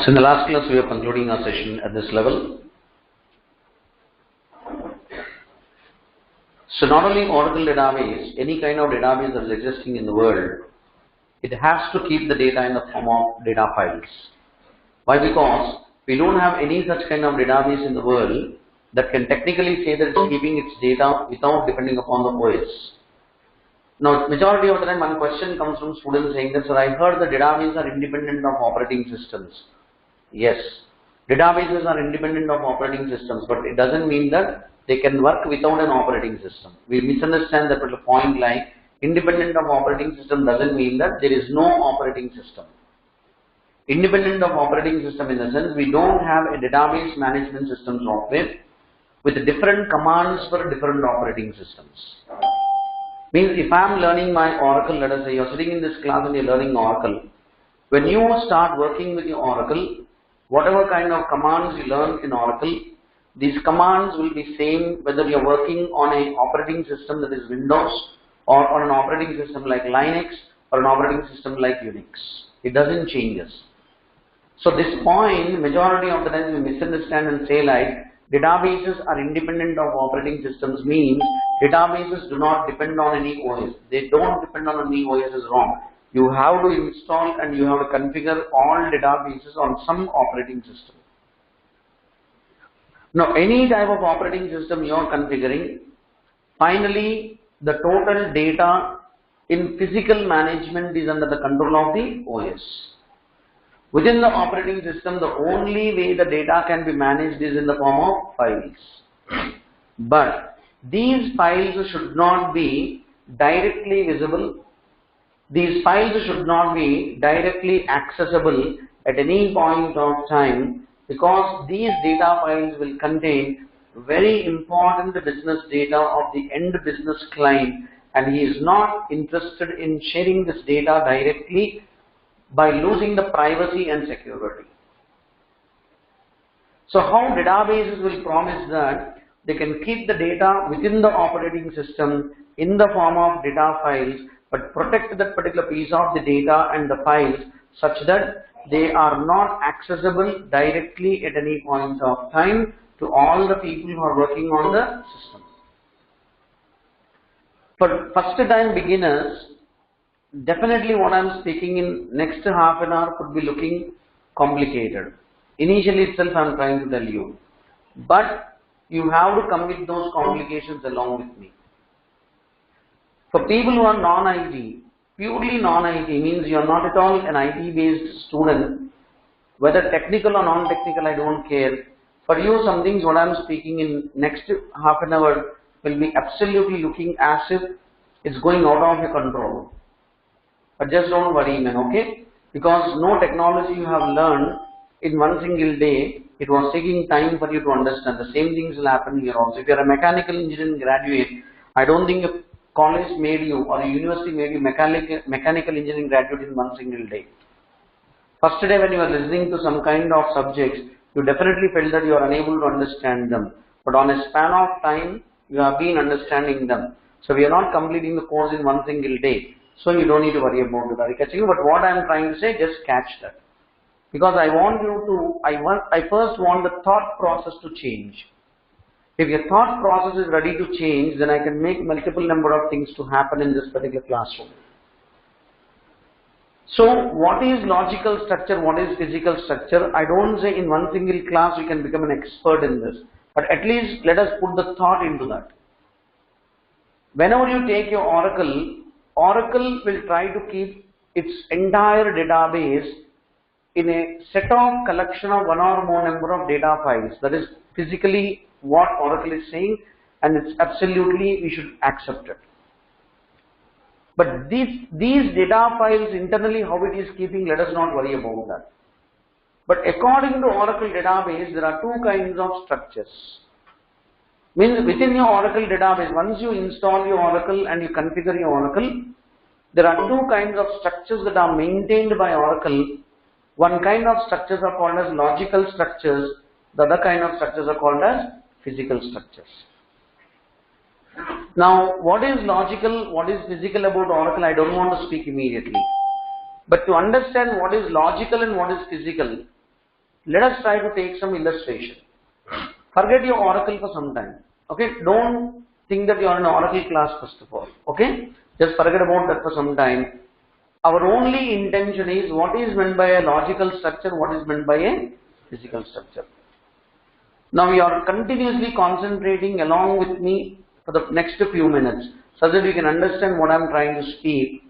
So in the last class we are concluding our session at this level. So not only Oracle database, any kind of database that is existing in the world, it has to keep the data in the form of data files. Why? Because we don't have any such kind of database in the world that can technically say that it's keeping its data without depending upon the OS. Now, majority of the time one question comes from students saying that, sir, I heard the databases are independent of operating systems. Yes, databases are independent of operating systems, but it doesn't mean that they can work without an operating system. We misunderstand that particular point, like independent of operating system doesn't mean that there is no operating system. Independent of operating system in the sense we don't have a database management system software with different commands for different operating systems. Means if I am learning my Oracle, let us say you are sitting in this class and you are learning Oracle. When you start working with your Oracle, whatever kind of commands you learn in Oracle, these commands will be same whether you are working on an operating system that is Windows or on an operating system like Linux or an operating system like Unix. It doesn't change us. So this point, majority of the time we misunderstand and say like databases are independent of operating systems means databases do not depend on any OS. They don't depend on any OS is wrong. You have to install and you have to configure all databases on some operating system. Now, any type of operating system you are configuring, finally, the total data in physical management is under the control of the OS. Within the operating system, the only way the data can be managed is in the form of files. But these files should not be directly visible. These files should not be directly accessible at any point of time because these data files will contain very important business data of the end business client, and he is not interested in sharing this data directly by losing the privacy and security. So how databases will promise that they can keep the data within the operating system in the form of data files, but protect that particular piece of the data and the files such that they are not accessible directly at any point of time to all the people who are working on the system. For first time beginners, definitely what I am speaking in next half an hour could be looking complicated. Initially itself I am trying to tell you. But you have to come with those complications along with me. For people who are non-IT, purely non-IT means you are not at all an IT-based student, whether technical or non-technical, I don't care. For you, some things what I am speaking in next half an hour will be absolutely looking as if it's going out of your control. But just don't worry, man, okay? Because no technology you have learned in one single day, it was taking time for you to understand. The same things will happen here also. If you are a mechanical engineering graduate, I don't think a college made you or a university made you mechanical engineering graduate in one single day. First day when you are listening to some kind of subjects, you definitely felt that you are unable to understand them. But on a span of time, you have been understanding them. So we are not completing the course in one single day. So you don't need to worry about it. Are you catching? But what I am trying to say, just catch that. Because I want you to, I first want the thought process to change. If your thought process is ready to change, then I can make multiple number of things to happen in this particular classroom. So what is logical structure, what is physical structure? I don't say in one single class you can become an expert in this. But at least let us put the thought into that. Whenever you take your Oracle, Oracle will try to keep its entire database in a set of collection of one or more number of data files. That is physically what Oracle is saying, and it's absolutely we should accept it. But these data files internally, how it is keeping, let us not worry about that. But according to Oracle database, there are two kinds of structures. Means within your Oracle database, once you install your Oracle and you configure your Oracle, there are two kinds of structures that are maintained by Oracle. One kind of structures are called as logical structures. The other kind of structures are called as physical structures. Now, what is logical, what is physical about Oracle, I don't want to speak immediately. But to understand what is logical and what is physical, let us try to take some illustration. Forget your Oracle for some time. Okay, don't think that you are in an Oracle class first of all. Okay, just forget about that for some time. Our only intention is what is meant by a logical structure, what is meant by a physical structure. Now we are continuously concentrating along with me for the next few minutes so that we can understand what I am trying to speak.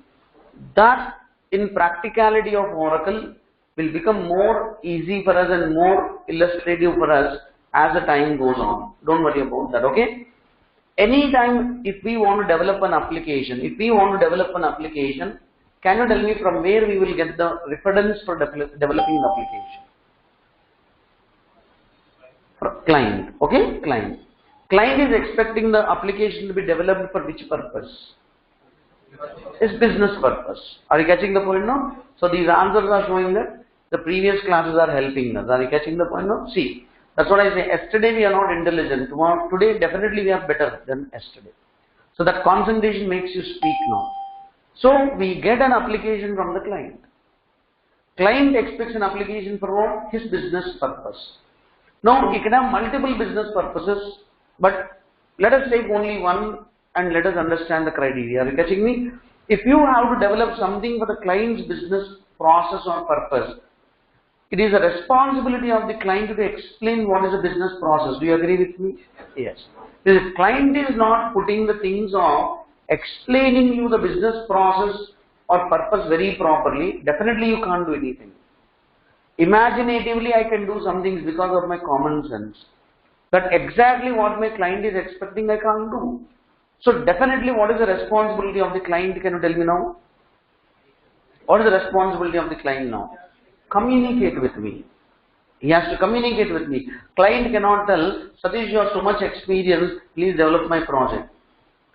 That in practicality of Oracle will become more easy for us and more illustrative for us as the time goes on. Don't worry about that, okay? Anytime if we want to develop an application, can you tell me from where we will get the reference for developing the application? Client, okay? Client. Client is expecting the application to be developed for which purpose? It's business purpose. Are you catching the point now? So these answers are showing that the previous classes are helping us. Are you catching the point now? See, that's what I say. Yesterday we are not intelligent. Today definitely we are better than yesterday. So that concentration makes you speak now. So we get an application from the client. Client expects an application for what? His business purpose. Now he can have multiple business purposes, but let us take only one and let us understand the criteria. Are you catching me? If you have to develop something for the client's business process or purpose, it is a responsibility of the client to explain what is the business process. Do you agree with me? Yes. If the client is not putting the things of explaining you the business process or purpose very properly, definitely you can't do anything. Imaginatively I can do some things because of my common sense. But exactly what my client is expecting I can't do. So definitely what is the responsibility of the client? Can you tell me now? What is the responsibility of the client now? Communicate with me. He has to communicate with me. Client cannot tell, Satish, you have so much experience, please develop my project.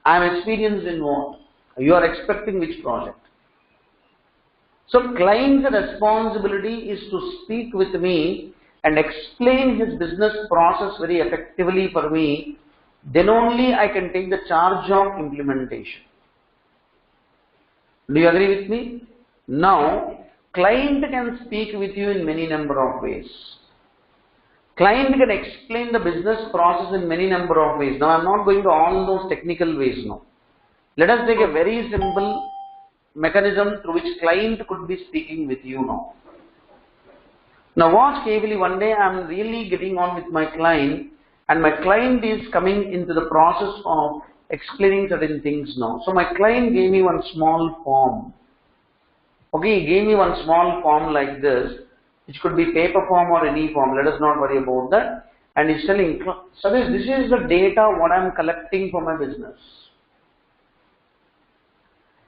I am experienced in what? You are expecting which project? So client's responsibility is to speak with me and explain his business process very effectively for me. Then only I can take the charge of implementation. Do you agree with me? Now, client can speak with you in many number of ways. Client can explain the business process in many number of ways. Now, I am not going to all those technical ways now. Let us take a very simple mechanism through which client could be speaking with you now. Now, watch carefully. One day I am really getting on with my client and my client is coming into the process of explaining certain things now. So, my client gave me one small form. Okay, he gave me one small form like this, which could be paper form or any form. Let us not worry about that. And he's telling, Satish, this is the data what I am collecting for my business.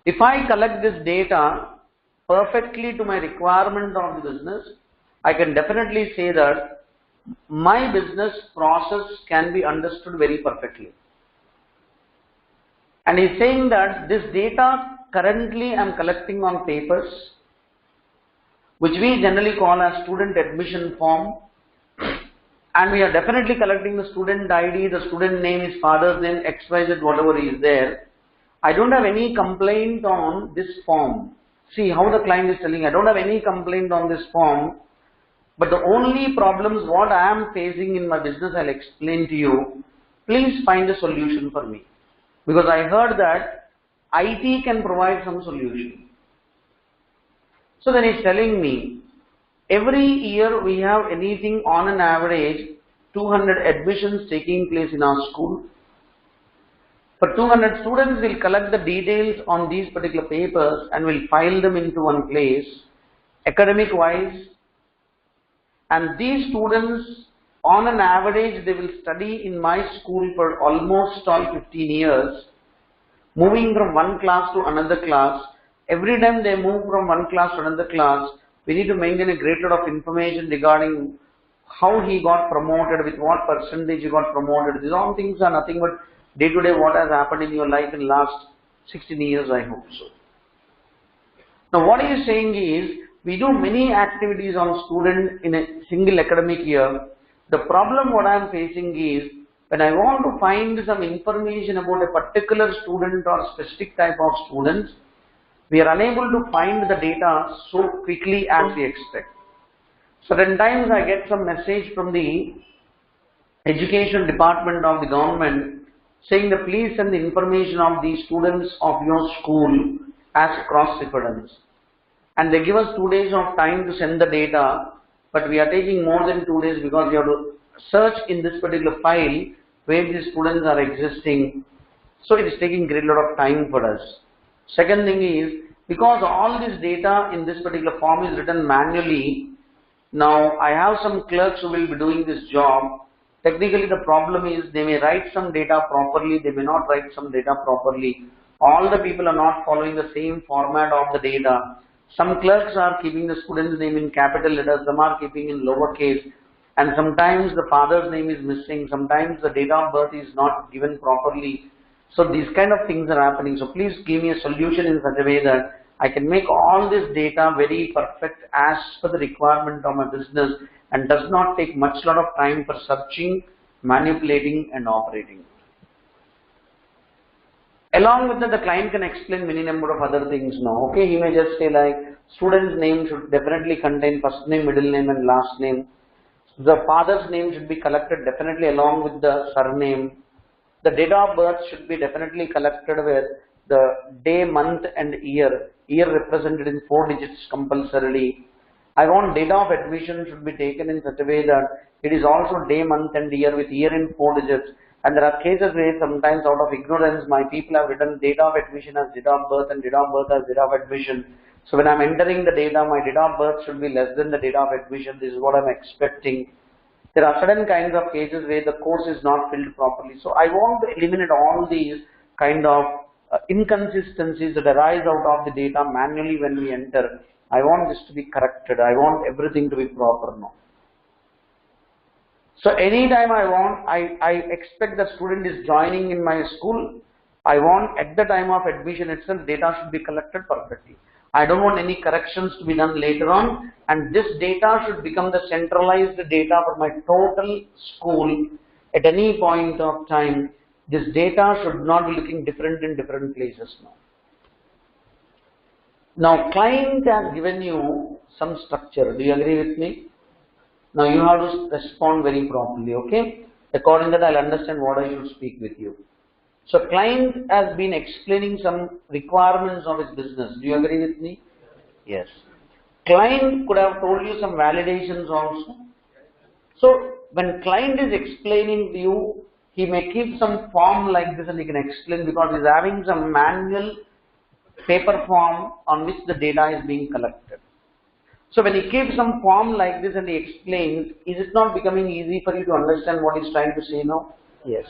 If I collect this data perfectly to my requirement of the business, I can definitely say that my business process can be understood very perfectly. And he's saying that this data currently I am collecting on papers, which we generally call as student admission form, and we are definitely collecting the student ID, the student name, his father's name, XYZ, whatever is there. I don't have any complaint on this form. See how the client is telling, I don't have any complaint on this form, but the only problems what I am facing in my business I'll explain to you. Please find a solution for me. Because I heard that IT can provide some solution. So then he's telling me, every year we have anything on an average 200 admissions taking place in our school. For 200 students, we'll collect the details on these particular papers and we'll file them into one place, academic wise. And these students, on an average, they will study in my school for almost all 15 years. moving from one class to another class. Every time they move from one class to another class, we need to maintain a great lot of information regarding how he got promoted, with what percentage he got promoted. These all things are nothing but day to day what has happened in your life in the last 16 years, I hope so. Now what he is saying is, we do many activities on student in a single academic year. The problem what I am facing is, when I want to find some information about a particular student or specific type of students, we are unable to find the data so quickly as we expect. Certain times I get some message from the education department of the government saying that please send the information of the students of your school as cross-reference. And they give us 2 days of time to send the data, but we are taking more than 2 days because we have to search in this particular file where these students are existing. So it is taking great lot of time for us. Second thing is, because all this data in this particular form is written manually, now I have some clerks who will be doing this job. Technically the problem is they may write some data properly, they may not write some data properly. All the people are not following the same format of the data. Some clerks are keeping the student's name in capital letters, some are keeping in lowercase, and sometimes the father's name is missing, sometimes the date of birth is not given properly. So these kind of things are happening. So please give me a solution in such a way that I can make all this data very perfect as per the requirement of my business and does not take much lot of time for searching, manipulating and operating. Along with that, the client can explain many number of other things now. Okay, he may just say like, student's name should definitely contain first name, middle name and last name. The father's name should be collected definitely along with the surname. The date of birth should be definitely collected with the day, month and year. Year represented in 4 digits compulsorily. I want date of admission should be taken in such a way that it is also day, month and year with year in 4 digits. And there are cases where sometimes out of ignorance my people have written date of admission as date of birth and date of birth as date of admission. So when I am entering the data, my date of birth should be less than the date of admission. This is what I am expecting. There are certain kinds of cases where the course is not filled properly. So I want to eliminate all these kind of inconsistencies that arise out of the data manually when we enter. I want this to be corrected. I want everything to be proper now. So anytime I expect the student is joining in my school, I want at the time of admission itself data should be collected perfectly. I don't want any corrections to be done later on, and this data should become the centralized data for my total school at any point of time. This data should not be looking different in different places now. Now client has given you some structure. Do you agree with me? Now you have to respond very properly, okay? According to that, I'll understand what I should speak with you. So client has been explaining some requirements of his business. Do you agree with me? Yes. Client could have told you some validations also. So when client is explaining to you, he may keep some form like this and he can explain because he's having some manual paper form on which the data is being collected. So when he keeps some form like this and he explains, is it not becoming easy for you to understand what he's trying to say now? Yes.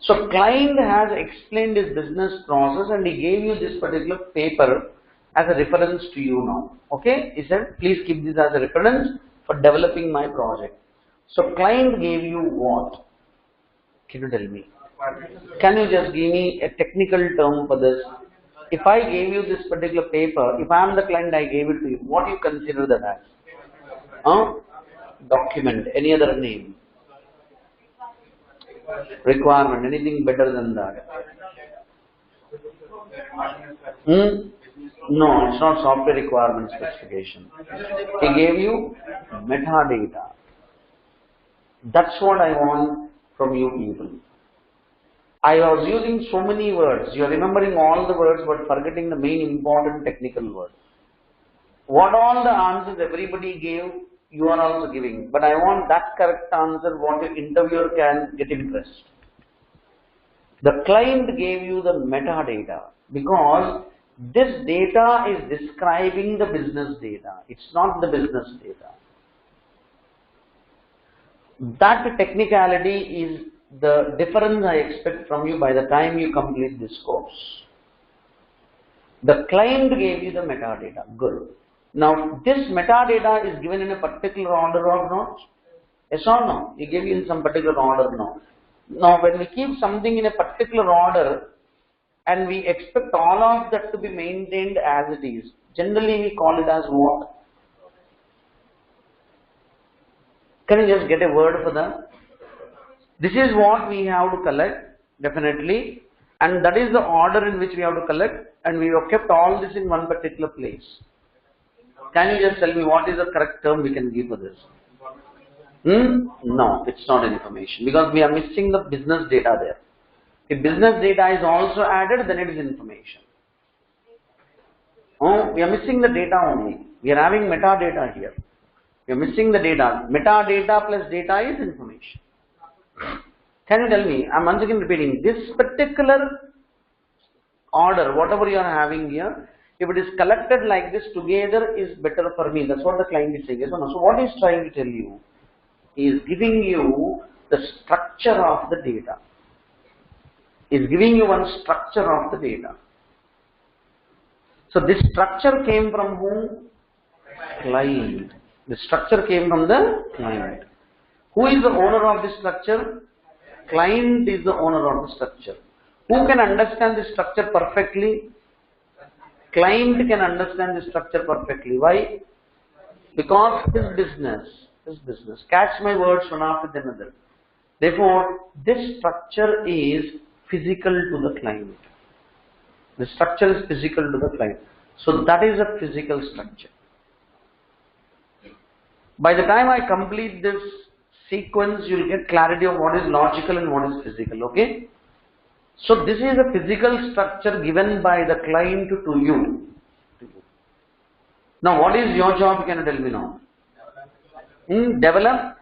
So client has explained his business process and he gave you this particular paper as a reference to you now. Okay? He said, please keep this as a reference for developing my project. So client gave you what? Can you tell me? Can you just give me a technical term for this? If I gave you this particular paper, if I am the client, I gave it to you, what do you consider that as? Document, any other name? Requirement, anything better than that? No, it's not software requirement specification. He gave you metadata. That's what I want from you people. I was using so many words. You are remembering all the words but forgetting the main important technical word. What all the answers everybody gave, you are also giving. But I want that correct answer what your interviewer can get interest. The client gave you the metadata because this data is describing the business data. It's not the business data. That technicality is the difference I expect from you by the time you complete this course. The client gave you the metadata. Good. Now, this metadata is given in a particular order or not? Yes or no? He gave you in some particular order, no. Now, when we keep something in a particular order and we expect all of that to be maintained as it is, generally we call it as what? Can you just get a word for that? This is what we have to collect, definitely, and that is the order in which we have to collect, and we have kept all this in one particular place. Can you just tell me what is the correct term we can give for this? No, it's not information, because we are missing the business data there. If business data is also added, then it is information. Oh, we are missing the data only. We are having metadata here. We are missing the data. Metadata plus data is information. Can you tell me, I am once again repeating, this particular order, whatever you are having here, if it is collected like this together is better for me. That's what the client is saying. Yes or no? So what he is trying to tell you? He is giving you the structure of the data. He is giving you one structure of the data. So this structure came from whom? Client. The structure came from the client. Who is the owner of this structure? Client is the owner of the structure. Who can understand this structure perfectly? Client can understand this structure perfectly. Why? Because his business. Catch my words one after another. Therefore, this structure is physical to the client. The structure is physical to the client. So that is a physical structure. By the time I complete this sequence, you will get clarity of what is logical and what is physical. Okay? So this is a physical structure given by the client to you. Now what is your job? Can you tell me now? Develop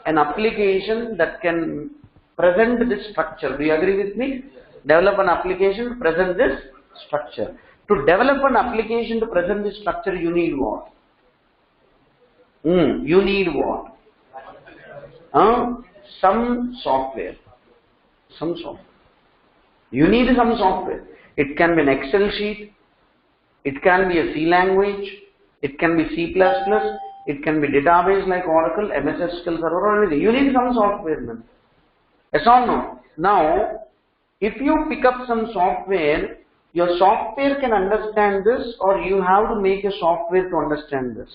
an application that can present this structure. Do you agree with me? Develop an application to present this structure. To develop an application to present this structure, you need what? You need what? Some software. You need some software. It can be an Excel sheet. It can be a C language. It can be C++. It can be database like Oracle, MS SQL Server or anything. You need some software, man. Yes or no? Now, if you pick up some software, your software can understand this, or you have to make a software to understand this.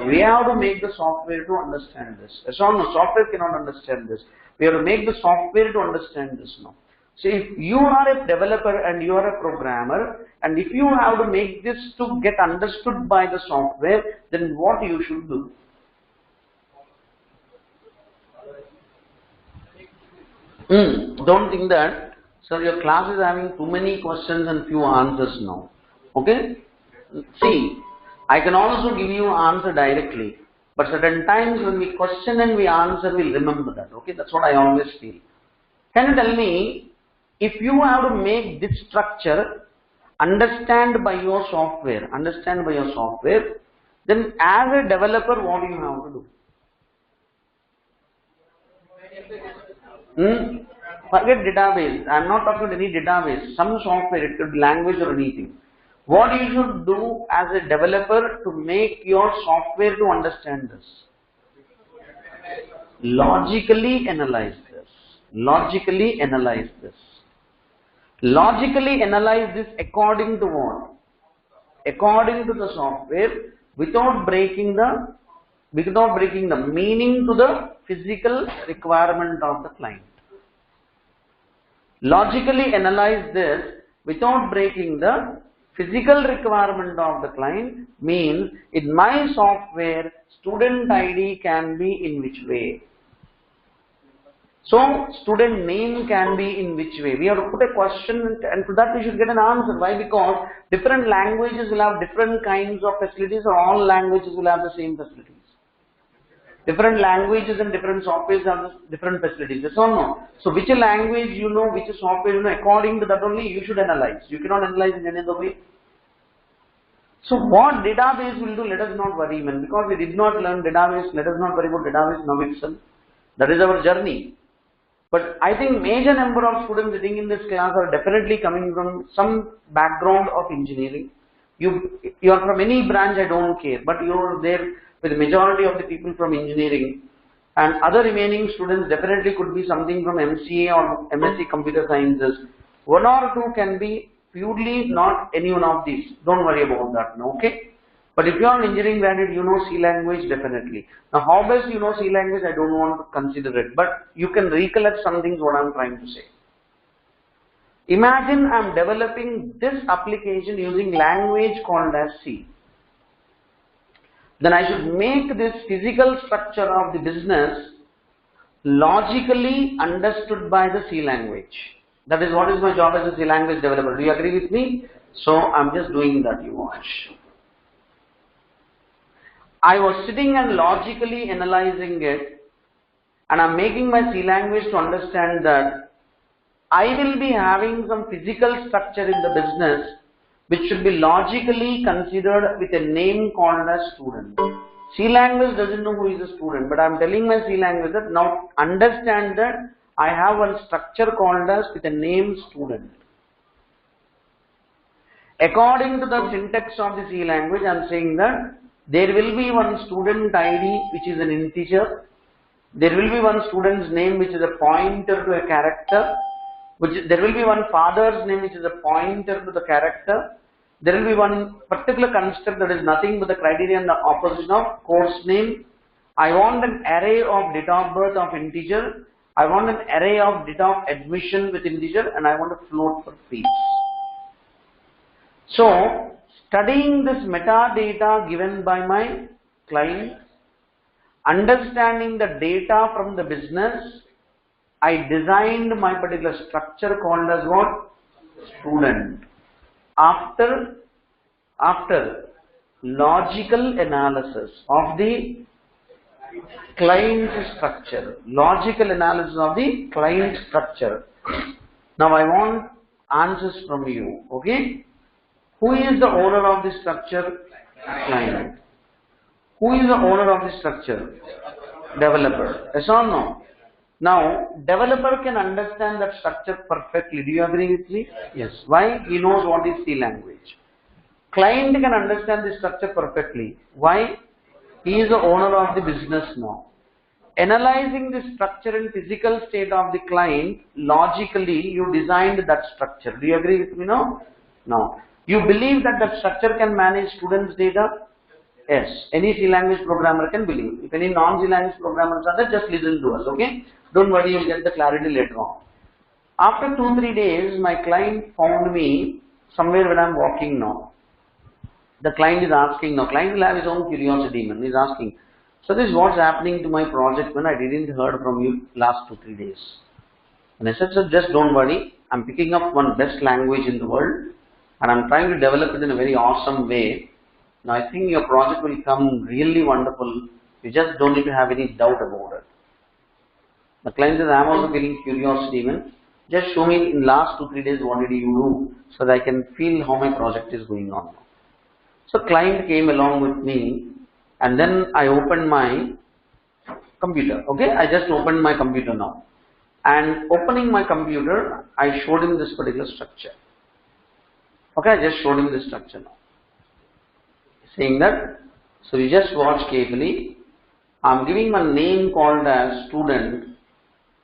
We have to make the software to understand this. Yes or no? Software cannot understand this. We have to make the software to understand this now. So if you are a developer and you are a programmer, and if you have to make this to get understood by the software, then what you should do? Don't think that, sir, your class is having too many questions and few answers now. Okay? See, I can also give you answer directly, but certain times when we question and we answer, we'll remember that. Okay? That's what I always feel. Can you tell me, if you have to make this structure understand by your software, then as a developer, what do you have to do? Forget database. I am not talking about any database. Some software, it could be language or anything. What you should do as a developer to make your software to understand this? Logically analyze this. Logically analyze this according to what? According to the software, without breaking the meaning to the physical requirement of the client. Logically analyze this without breaking the physical requirement of the client means in my software, student ID can be in which way? So, student name can be in which way? We have to put a question, and to that we should get an answer. Why? Because different languages will have different kinds of facilities, or all languages will have the same facilities. Different languages and different softwares have different facilities. Yes or no? So, which language you know, which software you know, according to that only you should analyze. You cannot analyze in any other way. So, what database will do, let us not worry, man. Because we did not learn database, let us not worry about database now itself. That is our journey. But I think major number of students sitting in this class are definitely coming from some background of engineering. You are from any branch, I don't care, but you are there with the majority of the people from engineering, and other remaining students definitely could be something from MCA or MSc Computer Sciences. One or two can be purely not any one of these. Don't worry about that, no, okay? But if you are an engineering graduate, you know C language definitely. Now, how best you know C language, I don't want to consider it, but you can recollect some things what I am trying to say. Imagine I am developing this application using language called as C. Then I should make this physical structure of the business logically understood by the C language. That is what is my job as a C language developer. Do you agree with me? So I am just doing that, you watch. I was sitting and logically analyzing it, and I am making my C language to understand that I will be having some physical structure in the business which should be logically considered with a name called as student. C language doesn't know who is a student, but I am telling my C language that now understand that I have one structure called as with a name student. According to the syntax of the C language, I am saying that there will be one student ID which is an integer. There will be one student's name which is a pointer to a character. There will be one father's name which is a pointer to the character. There will be one particular construct that is nothing but the criterion, the opposition of course name. I want an array of date of birth of integer. I want an array of date of admission with integer, and I want a float for fees. So, studying this metadata given by my client, understanding the data from the business, I designed my particular structure called as what? Student. After logical analysis of the client structure. Logical analysis of the client structure. Now I want answers from you. Okay? Who is the owner of the structure? Client. Who is the owner of the structure? Developer. Yes or no? Now, developer can understand that structure perfectly. Do you agree with me? Yes. Why? He knows what is C language. Client can understand the structure perfectly. Why? He is the owner of the business now. Analyzing the structure and physical state of the client, logically you designed that structure. Do you agree with me now? Now, you believe that that structure can manage students' data? Yes. Any C language programmer can believe. If any non-C language programmers are there, just listen to us, okay? Don't worry, you'll get the clarity later on. After 2-3 days, my client found me somewhere when I'm walking now. The client is asking now, client will have his own curiosity, man. He's asking, so this is what's happening to my project when I didn't heard from you last 2-3 days. And I said, sir, just don't worry. I'm picking up one best language in the world and I'm trying to develop it in a very awesome way. Now I think your project will come really wonderful. You just don't need to have any doubt about it. The client says, I'm also feeling curiosity even. Just show me in last 2-3 days what did you do so that I can feel how my project is going on. So client came along with me and then I opened my computer. Okay, I just opened my computer now. And opening my computer, I showed him this particular structure. Okay, I just showed him this structure now. Saying that, so you just watch carefully. I'm giving a name called as student,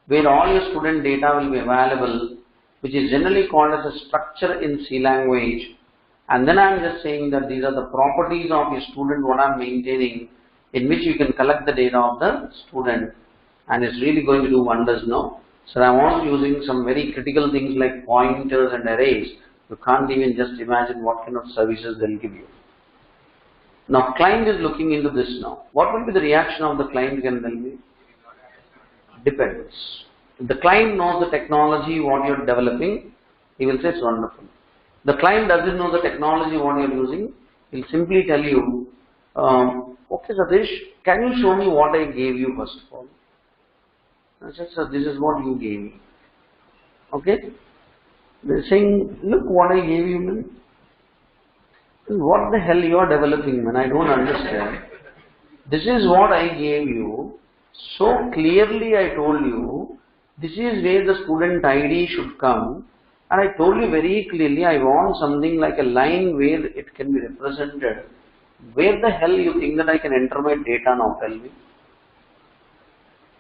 where all your student data will be available, which is generally called as a structure in C language. And then I'm just saying that these are the properties of your student, what I'm maintaining, in which you can collect the data of the student. And it's really going to do wonders now. So I'm also using some very critical things like pointers and arrays. You can't even just imagine what kind of services they'll give you. Now client is looking into this now. What will be the reaction of the client, can tell me? Depends. If the client knows the technology what you're developing, he will say it's wonderful. The client doesn't know the technology what you're using, he'll simply tell you, okay Satish, can you show me what I gave you first of all? I said, sir, this is what you gave me. Okay? They're saying, look what I gave you, man. What the hell you are developing, man? I don't understand. This is what I gave you. So clearly I told you, This is where the student ID should come. And I told you very clearly, I want something like a line where it can be represented. Where the hell you think that I can enter my data now? Tell me.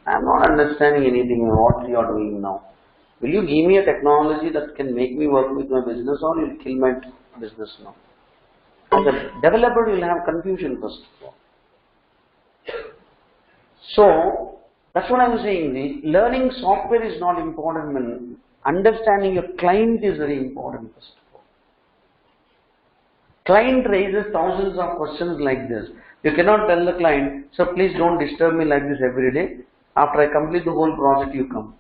I am not understanding anything what you are doing now. Will you give me a technology that can make me work with my business, or you will kill my business now? As a developer, you will have confusion first of all. So, that's what I am saying. Learning software is not important, man. Understanding your client is very important first of all. Client raises thousands of questions like this. You cannot tell the client, "Sir, please don't disturb me like this every day. After I complete the whole project, you come."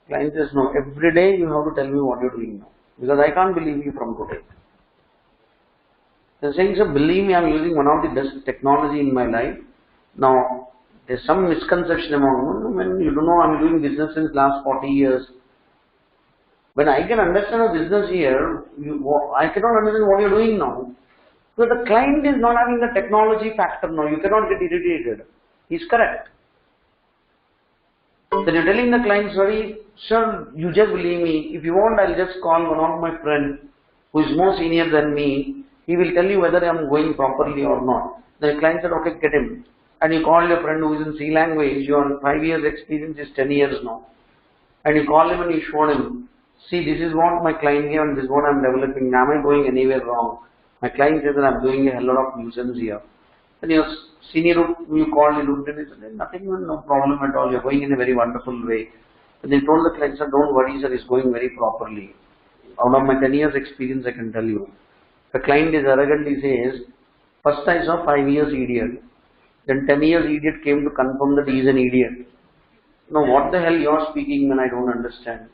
Client says, "No, every day you have to tell me what you're doing now, because I can't believe you from today." They're saying, "Sir, believe me, I'm using one of the best technology in my life." Now, there's some misconception among when you don't know I'm doing business since last 40 years. When I can understand a business here, I cannot understand what you're doing now. So the client is not having the technology factor now. You cannot get irritated. He's correct. Then you're telling the client, "Sorry, sir, you just believe me. If you want, I'll just call one of my friends who is more senior than me. He will tell you whether I'm going properly or not." The client said, "Okay, get him." And you call your friend who is in C language, your 5 years experience is 10 years now. And you call him and you show him, "See, this is what my client here and this is what I'm developing. Am I going anywhere wrong? My client says that I'm doing a hell lot of nuisance here." And your senior, you called, he looked at it and said, "Nothing, no problem at all. You're going in a very wonderful way." And they told the client, "Sir, don't worry, sir, it's going very properly. Out of my 10 years experience, I can tell you." The client is arrogantly says, "First I saw 5 years idiot. Then 10 years idiot came to confirm that he is an idiot. Now what the hell you are speaking when I don't understand?"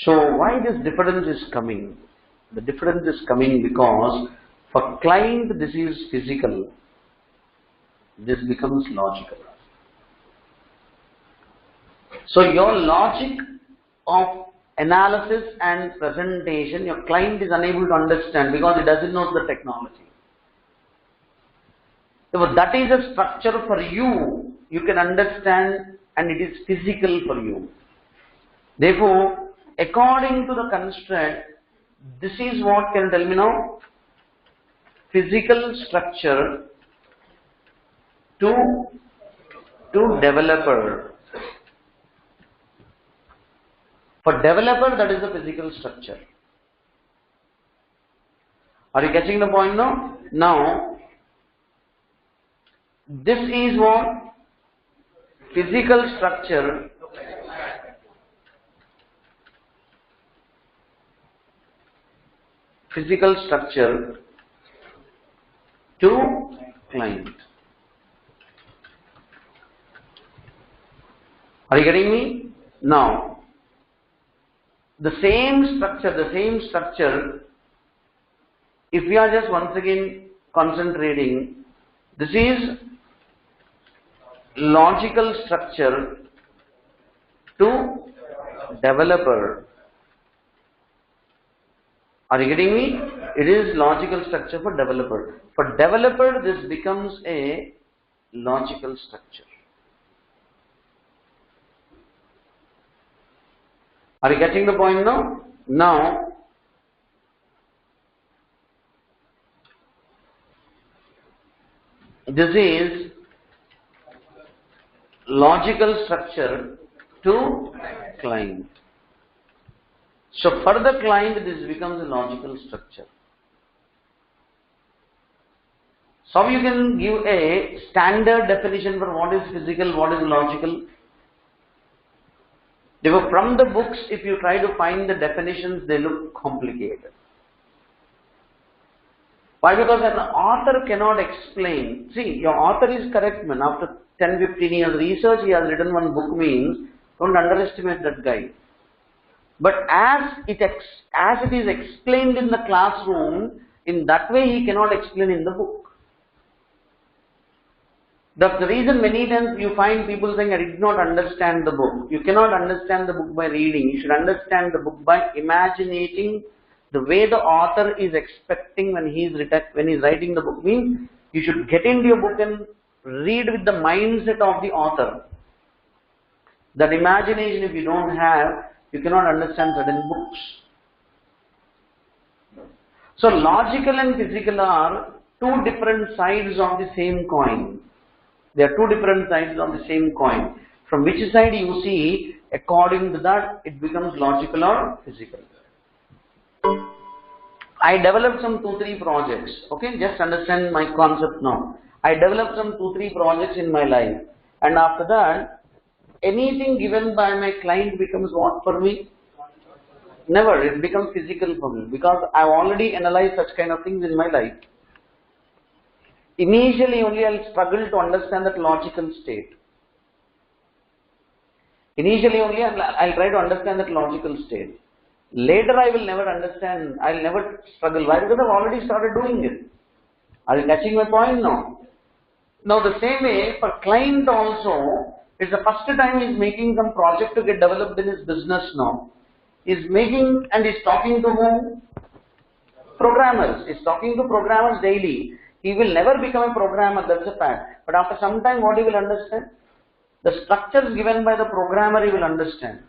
So why this difference is coming? The difference is coming because for client this is physical. This becomes logical. So your logic of analysis and presentation, your client is unable to understand because he doesn't know the technology. So that is a structure for you, you can understand, and it is physical for you. Therefore, according to the construct, this is what can you tell me now? Physical structure to developer. For developer, that is the physical structure. Are you catching the point now? Now, this is what? Physical structure to client. Are you getting me? Now, the same structure, if we are just once again concentrating, this is logical structure to developer. Are you getting me? It is logical structure for developer. For developer, this becomes a logical structure. Are you getting the point now? Now, this is logical structure to client. So for the client, this becomes a logical structure. So you can give a standard definition for what is physical, what is logical. Therefore, from the books, if you try to find the definitions, they look complicated. Why? Because an author cannot explain. See, your author is correct, man. After 10-15 years research, he has written one book means, don't underestimate that guy. But as it is explained in the classroom, in that way he cannot explain in the book. That's the reason many times you find people saying, "I did not understand the book." You cannot understand the book by reading. You should understand the book by imagining the way the author is expecting when he is writing the book. Means you should get into your book and read with the mindset of the author. That imagination, if you don't have, you cannot understand certain books. So logical and physical are two different sides of the same coin. They are two different sides of the same coin. From which side you see, according to that, it becomes logical or physical. I developed some 2-3 projects. Okay, just understand my concept now. I developed some 2-3 projects in my life, and after that, anything given by my client becomes what for me? Never. It becomes physical for me because I've already analyzed such kind of things in my life. Initially only I'll struggle to understand that logical state. Initially only I'll try to understand that logical state. Later I will never understand, I'll never struggle. Why? Because I've already started doing it. Are you catching my point now? Now the same way for client also, it's the first time he's making some project to get developed in his business now. He's making and he's talking to whom? Programmers. He's talking to programmers daily. He will never become a programmer, that's a fact. But after some time, what he will understand? The structures given by the programmer he will understand.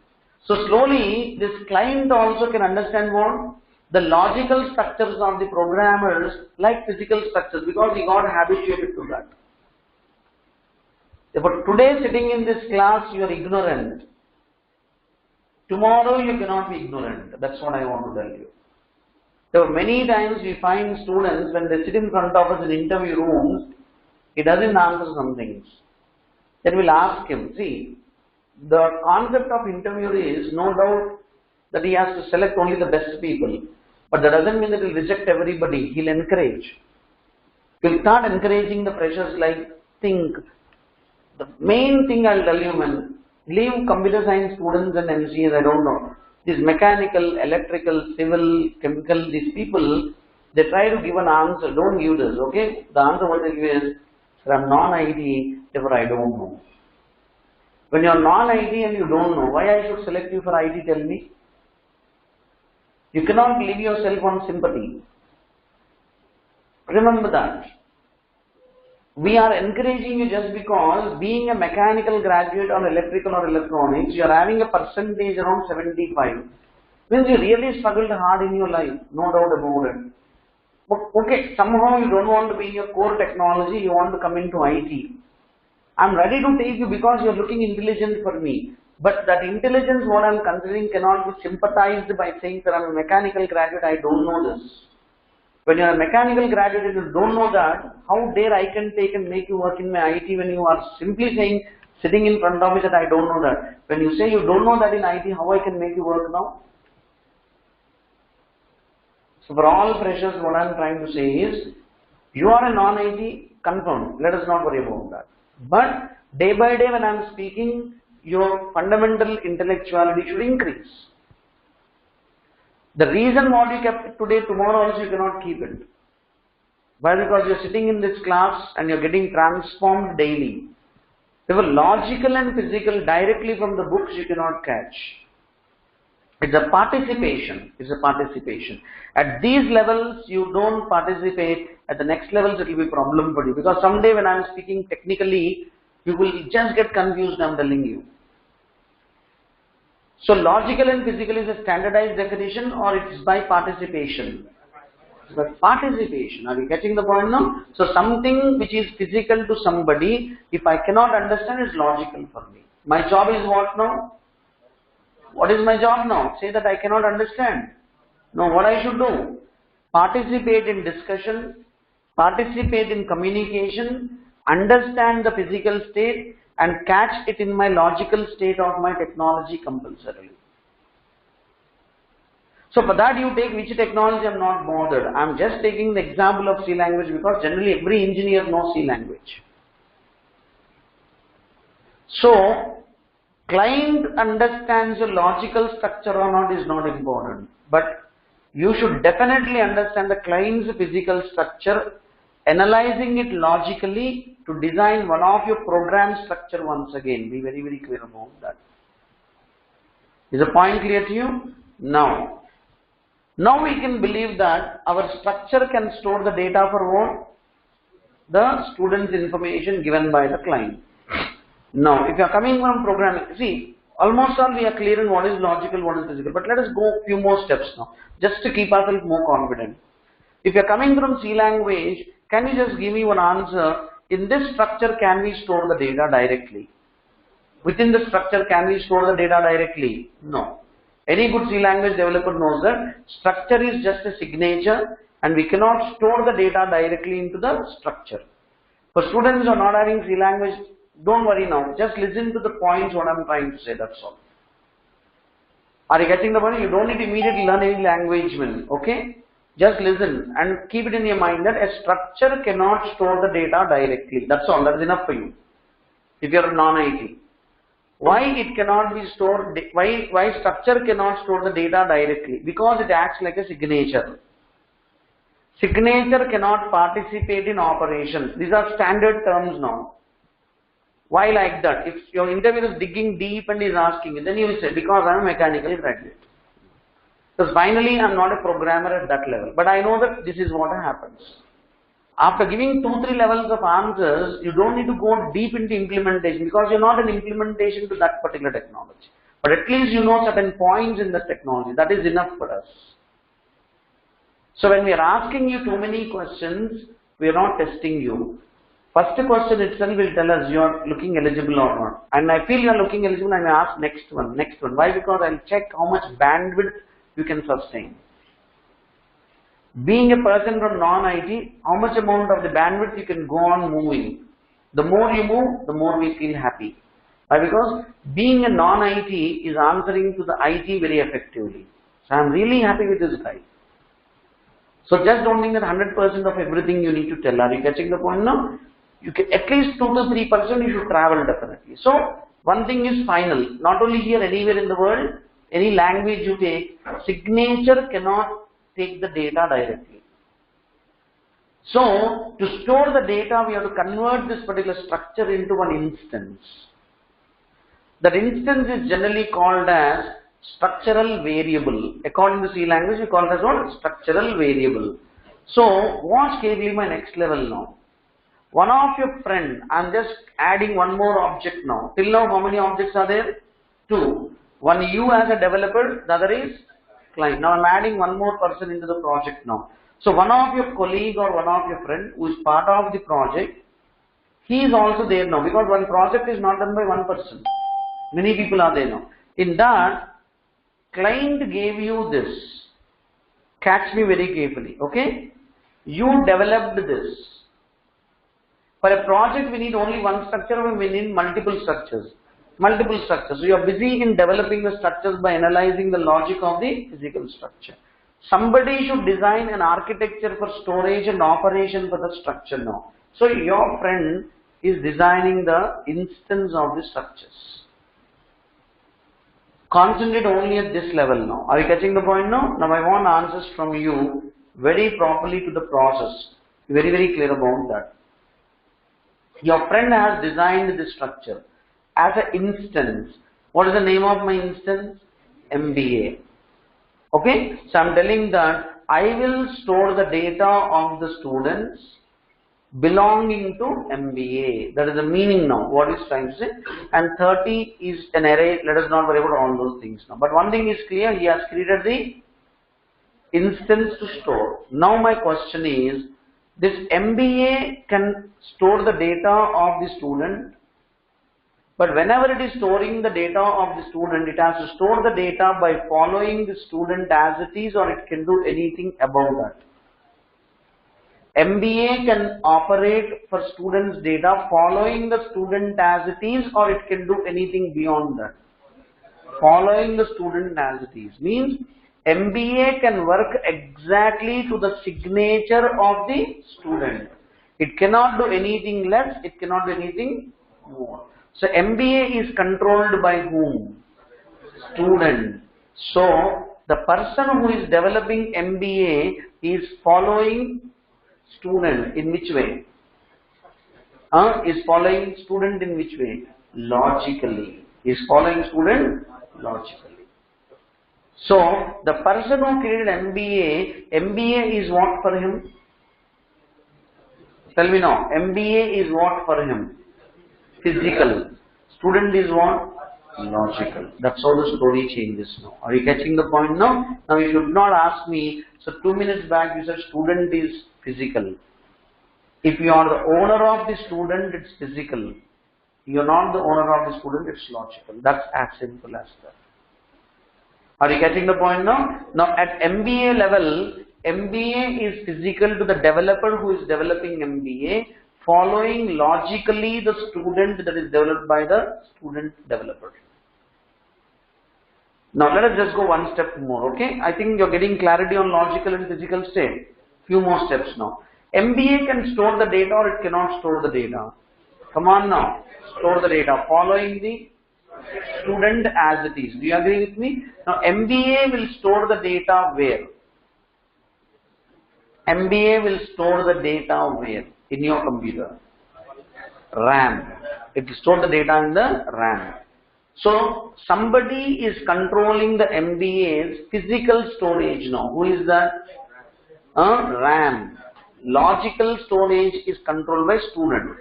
So slowly, this client also can understand what? The logical structures of the programmers like physical structures because he got habituated to that. But today sitting in this class, you are ignorant. Tomorrow you cannot be ignorant. That's what I want to tell you. There are many times we find students when they sit in front of us in interview rooms, he doesn't answer some things. Then we'll ask him, see, the concept of interviewer is no doubt that he has to select only the best people. But that doesn't mean that he'll reject everybody. He'll encourage. He'll start encouraging the freshers like, think. The main thing I'll tell you, man, leave computer science students and MCAs, I don't know. These mechanical, electrical, civil, chemical, these people, they try to give an answer. Don't give this, okay? The answer what they give is, sir, I'm non-IT, therefore I don't know. When you're non-IT and you don't know, why I should select you for IT, tell me? You cannot leave yourself on sympathy. Remember that. We are encouraging you just because being a mechanical graduate or electrical or electronics, you are having a percentage around 75. Means you really struggled hard in your life, no doubt about it. But okay, somehow you don't want to be in your core technology, you want to come into IT. I'm ready to take you because you are looking intelligent for me. But that intelligence, what I'm considering, cannot be sympathized by saying that I'm a mechanical graduate, I don't know this. When you are a mechanical graduate and you don't know that, how dare I can take and make you work in my IT when you are simply saying, sitting in front of me that I don't know that. When you say you don't know that in IT, how I can make you work now? So for all freshers, what I'm trying to say is, you are a non-IT, confirmed. Let us not worry about that. But day by day when I'm speaking, your fundamental intellectuality should increase. The reason what you kept today, tomorrow also you cannot keep it. Why? Because you're sitting in this class and you're getting transformed daily. Therefore, logical and physical directly from the books you cannot catch. It's a participation. It's a participation. At these levels, you don't participate. At the next levels, it will be a problem for you. Because someday when I'm speaking technically, you will just get confused, I'm telling you. So logical and physical is a standardized definition or it's by participation? It's by participation. Are you getting the point now? So something which is physical to somebody, if I cannot understand, is logical for me. My job is what now? What is my job now? Say that I cannot understand. No, what I should do? Participate in discussion, participate in communication, understand the physical state and catch it in my logical state of my technology compulsorily. So for that you take which technology, I'm not bothered. I'm just taking the example of C language because generally every engineer knows C language. So client understands the logical structure or not is not important. But you should definitely understand the client's physical structure, analyzing it logically to design one of your program structure once again. Be very, very clear about that. Is the point clear to you? Now we can believe that our structure can store the data for what? The student's information given by the client. Now, if you are coming from programming, see, Almost all we are clear in what is logical, what is physical. But let us go a few more steps now, just to keep ourselves more confident. If you are coming from C language, can you just give me one answer? In this structure, can we store the data directly? Within the structure, can we store the data directly? No. Any good C language developer knows that structure is just a signature and we cannot store the data directly into the structure. For students who are not having C language, don't worry now. Just listen to the points what I am trying to say, that's all. Are you getting the point? You don't need to immediately learn any language, okay? Just listen and keep it in your mind that a structure cannot store the data directly. That's all. That's enough for you. If you are a non-IT. Why it cannot be stored? Why structure cannot store the data directly? Because it acts like a signature. Signature cannot participate in operations. These are standard terms now. Why like that? If your interviewer is digging deep and is asking you, then you will say, because I am a mechanical graduate. Because finally, I am not a programmer at that level. But I know that this is what happens. After giving 2-3 levels of answers, you don't need to go deep into implementation because you are not an implementation to that particular technology. But at least you know certain points in the technology. That is enough for us. So when we are asking you too many questions, we are not testing you. First question itself will tell us you are looking eligible or not. And I feel you are looking eligible, I may ask next one. Why? Because I will check how much bandwidth you can sustain. Being a person from non-IT, how much amount of the bandwidth you can go on moving. The more you move, the more we feel happy. Why? Because being a non-IT is answering to the IT very effectively. So I am really happy with this guy. So just don't think that 100% of everything you need to tell. Are you catching the point now? You can at least 2 to 3% you should travel definitely. So one thing is final. Not only here, anywhere in the world, any language you take, signature cannot take the data directly. So to store the data, we have to convert this particular structure into an instance. That instance is generally called as structural variable. According to C language, we call it as what? Structural variable. So watch carefully my next level now. One of your friend, I am just adding one more object now. Till now, how many objects are there? 2. One you as a developer, the other is client. Now I am adding one more person into the project now. So one of your colleague or one of your friend who is part of the project, he is also there now because one project is not done by one person. Many people are there now. In that, client gave you this. Catch me very carefully, okay? You developed this. For a project, we need only one structure, or we need multiple structures. So you are busy in developing the structures by analyzing the logic of the physical structure. Somebody should design an architecture for storage and operation for the structure now. So your friend is designing the instance of the structures. Concentrate only at this level now. Are you catching the point now? Now I want answers from you very properly to the process. Very, very clear about that. Your friend has designed this structure as an instance. What is the name of my instance? MBA. Okay? So I am telling that I will store the data of the students belonging to MBA. That is the meaning now. What is trying to say? And 30 is an array. Let us not worry about all those things now. But one thing is clear. He has created the instance to store. Now my question is, this MBA can store the data of the student, but whenever it is storing the data of the student, it has to store the data by following the student as it is, or it can do anything above that. MBA can operate for students' data following the student as it is, or it can do anything beyond that. Following the student as it is means MBA can work exactly to the signature of the student. It cannot do anything less, it cannot do anything more. So MBA is controlled by whom? Student. So the person who is developing MBA is following student in which way? Is following student in which way? Logically. Is following student logically. So the person who created MBA is what for him? Tell me now. MBA is what for him? Physical. Student is what? Logical. That's how the story changes now. Are you catching the point now? Now you should not ask me, so 2 minutes back you said student is physical. If you are the owner of the student, it's physical. You are not the owner of the student, it's logical. That's as simple as that. Are you catching the point now? Now at MBA level, MBA is physical to the developer who is developing MBA, following logically the student that is developed by the student developer. Now let us just go one step more, okay? I think you're getting clarity on logical and physical state. Few more steps now. MBA can store the data or it cannot store the data. Come on now, store the data following the student as it is. Do you agree with me? Now MBA will store the data where? MBA will store the data where? In your computer. RAM. It will store the data in the RAM. So somebody is controlling the MBA's physical storage now. Who is that? RAM. Logical storage is controlled by student.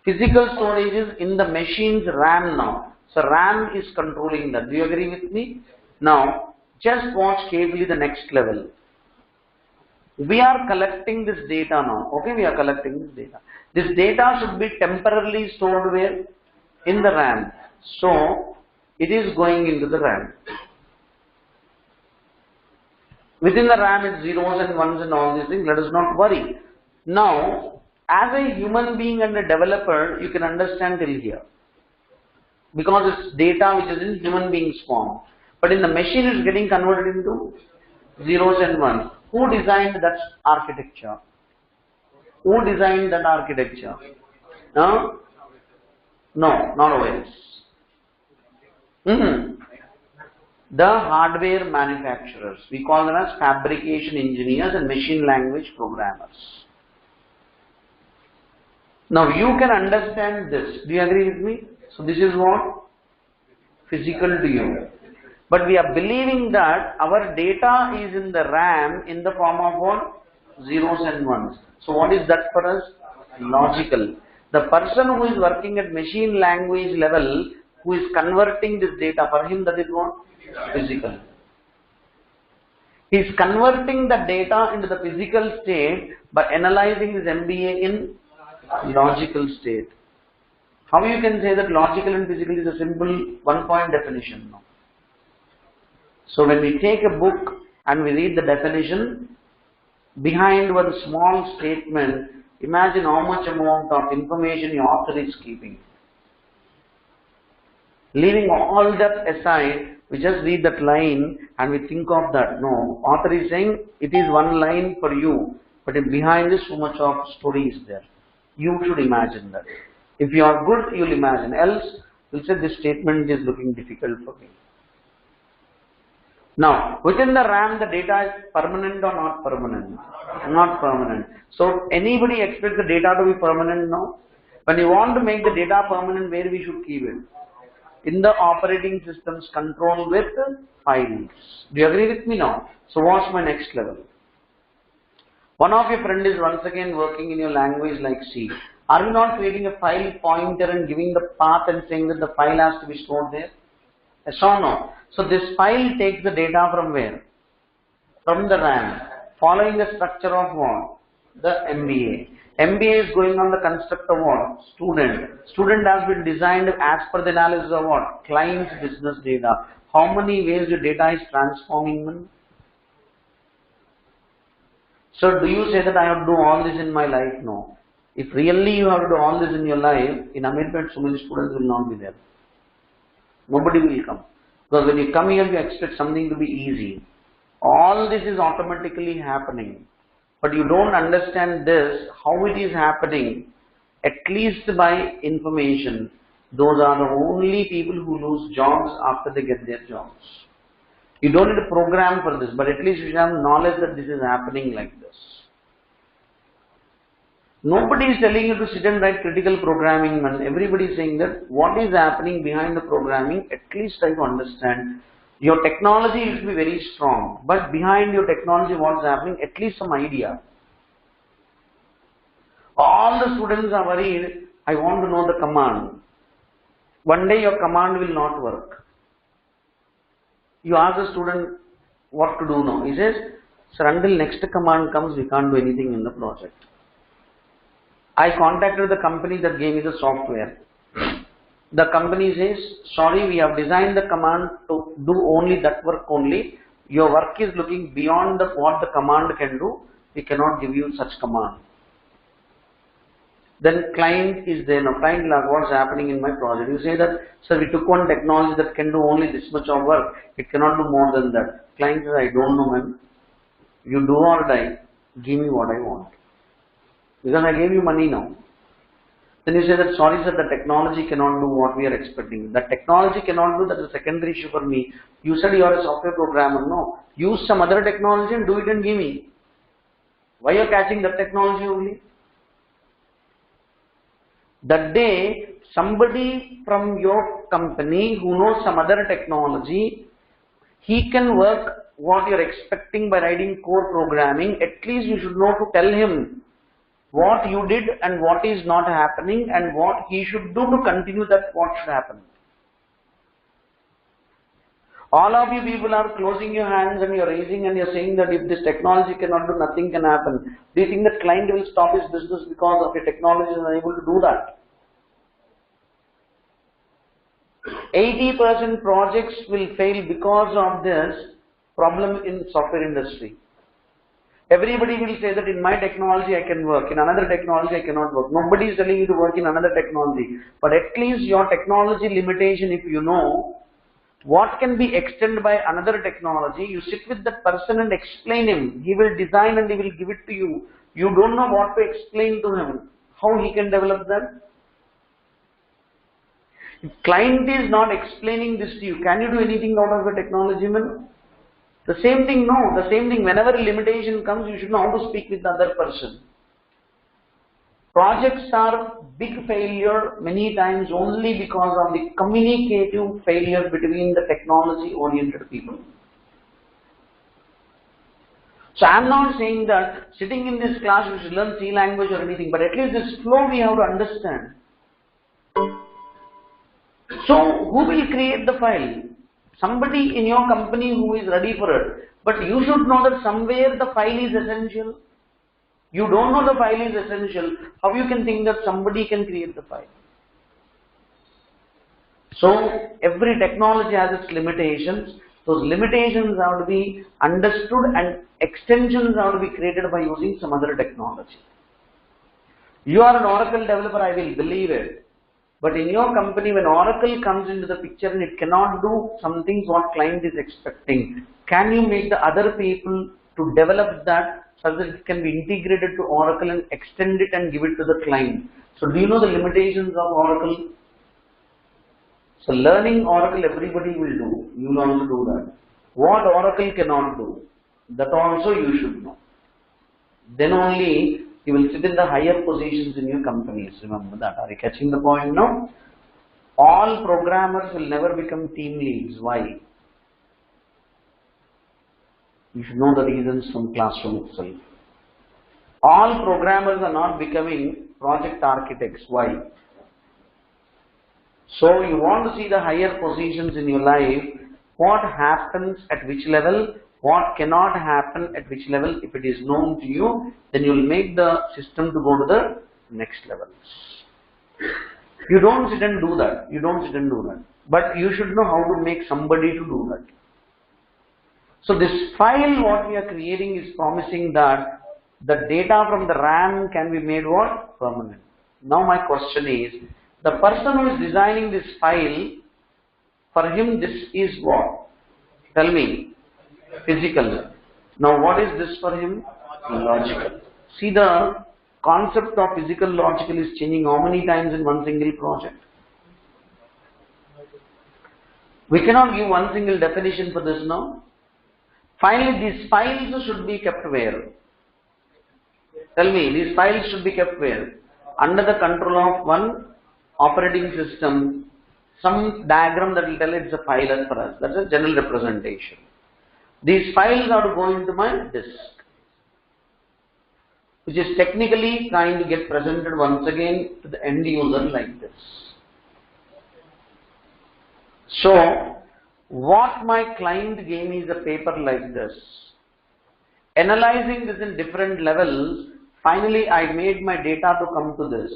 Physical storage is in the machine's RAM now. So RAM is controlling that. Do you agree with me? Now just watch carefully the next level. We are collecting this data now. Okay, we are collecting this data. This data should be temporarily stored where? In the RAM. So it is going into the RAM. Within the RAM it's zeros and ones and all these things. Let us not worry. Now, as a human being and a developer, you can understand till here. Because it's data which is in human being's form. But in the machine it's getting converted into zeros and ones. Who designed that architecture? Who designed that architecture? No, not OS. The hardware manufacturers. We call them as fabrication engineers and machine language programmers. Now you can understand this. Do you agree with me? So this is what? Physical to you. But we are believing that our data is in the RAM in the form of what? Zeros and ones. So what is that for us? Logical. The person who is working at machine language level, who is converting this data, for him that is what? Physical. He is converting the data into the physical state by analyzing his MBA in logical state. How you can say that logical and physical is a simple one-point definition now? So when we take a book and we read the definition, behind one small statement, imagine how much amount of information the author is keeping. Leaving all that aside, we just read that line and we think of that. No, author is saying it is one line for you, but behind this so much of story is there. You should imagine that. If you are good, you will imagine. Else, you will say this statement is looking difficult for me. Now, within the RAM, the data is permanent or not permanent? Not permanent. So, anybody expects the data to be permanent now? When you want to make the data permanent, where we should keep it? In the operating system's control with files. Do you agree with me now? So, watch my next level. One of your friend is once again working in your language like C. Are you not creating a file pointer and giving the path and saying that the file has to be stored there? Yes or no? So this file takes the data from where? From the RAM. Following the structure of what? The MBA. MBA is going on the construct of what? Student. Student has been designed as per the analysis of what? Client's business data. How many ways your data is transforming? So do you say that I have to do all this in my life? No. If really you have to do all this in your life, in America so many students will not be there. Nobody will come. Because when you come here, you expect something to be easy. All this is automatically happening. But you don't understand this, how it is happening, at least by information. Those are the only people who lose jobs after they get their jobs. You don't need a program for this, but at least you should have knowledge that this is happening like this. Nobody is telling you to sit and write critical programming, and everybody is saying that what is happening behind the programming, at least try to understand. Your technology will be very strong, but behind your technology what is happening, at least some idea. All the students are worried, I want to know the command. One day your command will not work. You ask the student what to do now. He says, sir, until next command comes, we can't do anything in the project. I contacted the company that gave me the software. The company says, sorry, we have designed the command to do only that work only. Your work is looking beyond what the command can do. We cannot give you such command. Then client is there. Now client like, what's happening in my project? You say that, sir, we took one technology that can do only this much of work. It cannot do more than that. Client says, I don't know, man. You do or die. Give me what I want. Because I gave you money now. Then you say that, sorry sir, the technology cannot do what we are expecting. The technology cannot do, that is a secondary issue for me. You said you are a software programmer. No. Use some other technology and do it and give me. Why are you catching that technology only? That day, somebody from your company who knows some other technology, he can work what you are expecting by writing core programming. At least you should know to tell him what you did and what is not happening and what he should do to continue that what should happen. All of you people are closing your hands and you are raising and you are saying that if this technology cannot do, nothing can happen. Do you think the client will stop his business because of your technology is unable to do that? 80% projects will fail because of this problem in software industry. Everybody will say that in my technology I can work, in another technology I cannot work. Nobody is telling you to work in another technology. But at least your technology limitation, if you know what can be extended by another technology, you sit with that person and explain him. He will design and he will give it to you. You don't know what to explain to him, how he can develop that. If client is not explaining this to you, can you do anything out of the technology, man? The same thing, no. The same thing, whenever a limitation comes, you should know how to speak with the other person. Projects are big failure many times only because of the communicative failure between the technology-oriented people. So I am not saying that sitting in this class you should learn C language or anything, but at least this flow we have to understand. So who will create the file? Somebody in your company who is ready for it. But you should know that somewhere the file is essential. You don't know the file is essential. How you can think that somebody can create the file? So every technology has its limitations. Those limitations have to be understood and extensions have to be created by using some other technology. You are an Oracle developer, I will believe it. But in your company, when Oracle comes into the picture and it cannot do some things what client is expecting, can you make the other people to develop that so that it can be integrated to Oracle and extend it and give it to the client? So do you know the limitations of Oracle? So learning Oracle everybody will do. You will also do that. What Oracle cannot do, that also you should know. Then only you will sit in the higher positions in your companies. Remember that. Are you catching the point now? All programmers will never become team leads. Why? You should know the reasons from classroom itself. All programmers are not becoming project architects. Why? So you want to see the higher positions in your life. What happens at which level? What cannot happen at which level? If it is known to you, then you will make the system to go to the next levels. You don't sit and do that. You don't sit and do that. But you should know how to make somebody to do that. So this file what we are creating is promising that the data from the RAM can be made what? Permanent. Now my question is, the person who is designing this file, for him this is what? Tell me. Physical. Now what is this for him? Logical. See, the concept of physical logical is changing how many times in one single project? We cannot give one single definition for this now. Finally, these files should be kept where? Tell me, these files should be kept where? Under the control of one operating system, some diagram that will tell it's a file as for us. That's a general representation. These files are to go into my disk, which is technically trying to get presented once again to the end user like this. So, what my client gave me is a paper like this. Analyzing this in different levels, finally I made my data to come to this.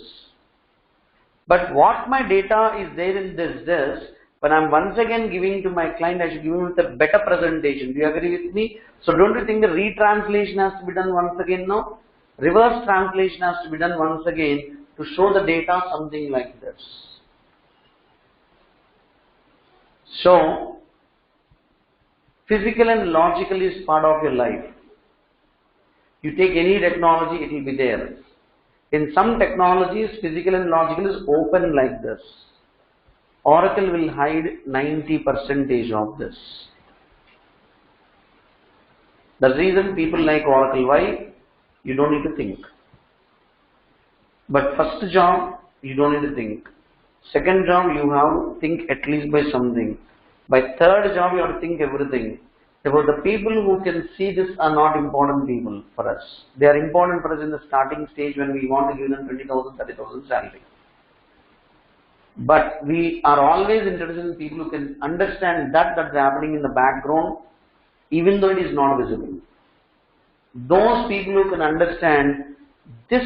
But what my data is there in this, when I'm once again giving to my client, I should give him with a better presentation. Do you agree with me? So don't you think the retranslation has to be done once again now? Reverse translation has to be done once again to show the data something like this. So, physical and logical is part of your life. You take any technology, it will be there. In some technologies, physical and logical is open like this. Oracle will hide 90% of this. The reason people like Oracle, why? You don't need to think. But first job, you don't need to think. Second job, you have to think at least by something. By third job, you have to think everything. Therefore, the people who can see this are not important people for us. They are important for us in the starting stage when we want to give them 20,000, 30,000 salary. But we are always interested in people who can understand that's happening in the background, even though it is not visible. Those people who can understand this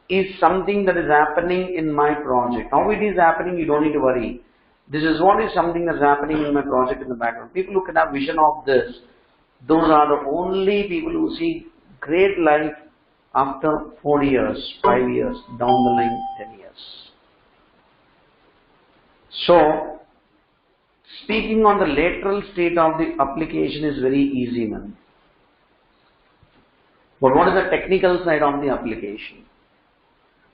is something that is happening in my project. How it is happening, you don't need to worry. This is what is something that's happening in my project in the background. People who can have vision of this, those are the only people who see great life after 4 years, 5 years, down the line 10 years. So, speaking on the lateral state of the application is very easy, man. But what is the technical side of the application?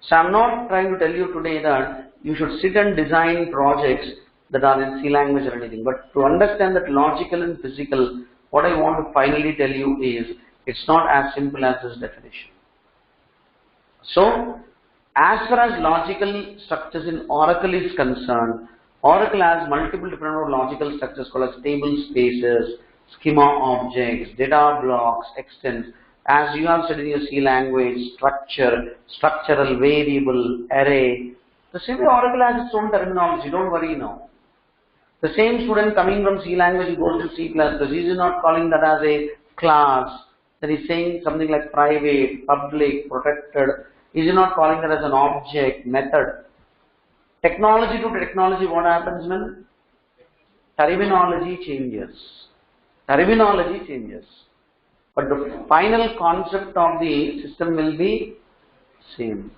So I'm not trying to tell you today that you should sit and design projects that are in C language or anything. But to understand that logical and physical, what I want to finally tell you is, it's not as simple as this definition. So, as far as logical structures in Oracle is concerned, Oracle has multiple different logical structures called as table spaces, schema objects, data blocks, extents. As you have studied in your C language, structure, structural variable, array. The same way Oracle has its own terminology, don't worry now. The same student coming from C language, he goes to C++, he is not calling that as a class, that is saying something like private, public, protected. He is not calling that as an object, method. Technology to technology, what happens when? Terminology changes. Terminology changes. But the final concept of the system will be same.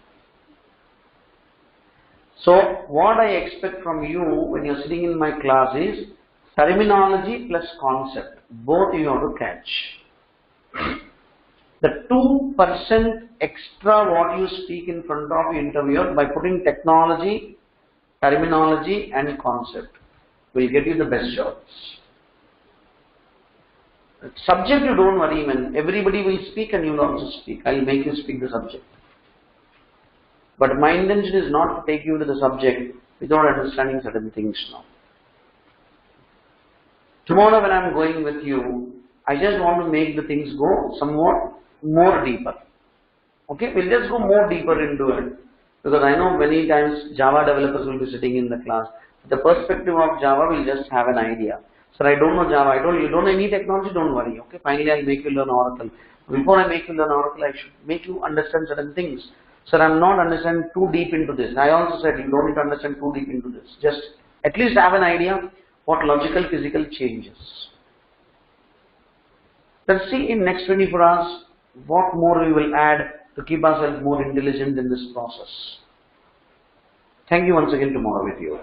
So, what I expect from you when you are sitting in my class is terminology plus concept. Both you have to catch. The 2% extra what you speak in front of your interviewer by putting technology, terminology and concept will get you the best jobs. Subject you don't worry, man. Everybody will speak and you will also speak. I will make you speak the subject. But my intention is not to take you to the subject without understanding certain things now. Tomorrow when I am going with you, I just want to make the things go somewhat more deeper. Okay, we'll just go more deeper into it. Because I know many times Java developers will be sitting in the class. The perspective of Java will just have an idea. Sir, I don't know Java. I told you, you don't know any technology, don't worry. Okay, finally I'll make you learn Oracle. Before I make you learn Oracle, I should make you understand certain things. Sir, I'm not understanding too deep into this. I also said you don't need to understand too deep into this. Just at least have an idea what logical, physical changes. Let's see in next 24 hours what more we will add to keep ourselves more intelligent in this process. Thank you once again, tomorrow with you.